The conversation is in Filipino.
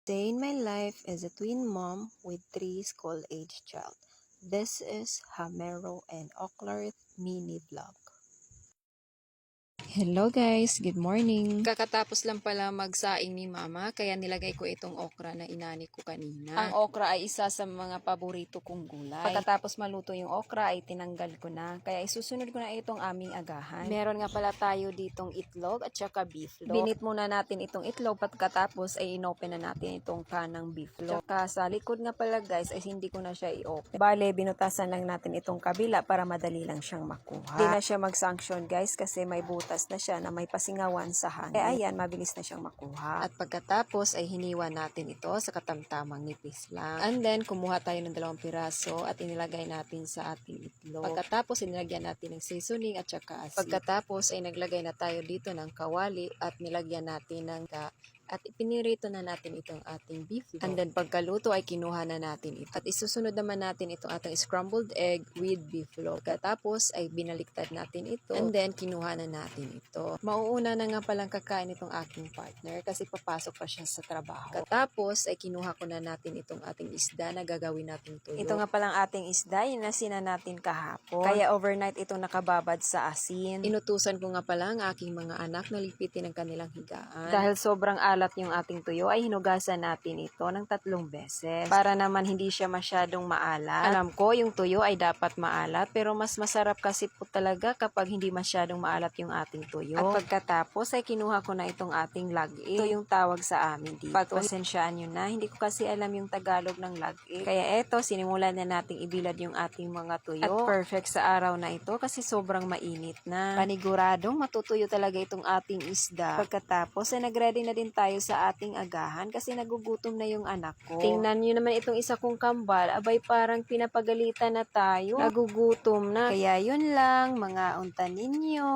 Day in my life as a twin mom with 3 school-age child. This is Hamero and Oakland mini vlog. Hello guys, good morning. Kakatapos lang pala magsaing ni mama, kaya nilagay ko itong okra na inani ko kanina. Ang okra ay isa sa mga paborito kong gulay. Pagkatapos maluto yung okra ay tinanggal ko na, kaya isusunod ko na itong aming agahan. Meron nga pala tayo ditong itlog at saka beef loaf. Binit muna natin itong itlog, pagkatapos ay inopen na natin itong kanang beef loaf. Tsaka sa likod nga pala guys ay hindi ko na siya i-open. Bale, binutasan lang natin itong kabila para madali lang siyang makuha. Hindi na siya mag-sanction guys kasi may butas na siya na may pasingawan sa hangin. Kaya ayan, mabilis na siyang makuha. At pagkatapos ay hiniwa natin ito sa katamtamang nipis lang. And then, kumuha tayo ng 2 piraso at inilagay natin sa ating itlog. Pagkatapos, inilagyan natin ng seasoning at saka asin. Pagkatapos ay naglagay na tayo dito ng kawali at nilagyan natin ng at ipinirito na natin itong ating beef loaf. And then pagkaluto ay kinuha na natin ito. At isusunod naman natin itong ating scrambled egg with beef loaf. Pagkatapos ay binaliktad natin ito. And then kinuha na natin ito. Mauuna na nga palang kakain itong aking partner kasi papasok pa siya sa trabaho. Pagkatapos ay kinuha ko na natin itong ating isda na gagawin natin tuyo. Ito nga palang ating isda, yun na sina natin kahapon. Kaya overnight itong nakababad sa asin. Inutusan ko nga pala ang aking mga anak na lipitin ang kanilang higaan. Dahil sobrang alat yung ating tuyo ay hinugasan natin ito ng 3 beses para naman hindi siya masyadong maalat. Alam ko yung tuyo ay dapat maalat pero mas masarap kasi po talaga kapag hindi masyadong maalat yung ating tuyo. At pagkatapos ay kinuha ko na itong ating lagi. Ito yung tawag sa amin dito. Pagpasensyaan nyo na, hindi ko kasi alam yung Tagalog ng lagi. Kaya eto, sinimulan na nating ibilad yung ating mga tuyo. At perfect sa araw na ito kasi sobrang mainit na. Paniguradong matutuyo talaga itong ating isda. Pagkatapos ay nagready na din tayo sa ating agahan kasi nagugutom na yung anak ko. Tingnan nyo naman itong isa kong kambal, abay parang pinapagalitan na tayo. Nagugutom na. Kaya yun lang, mga unta ninyo.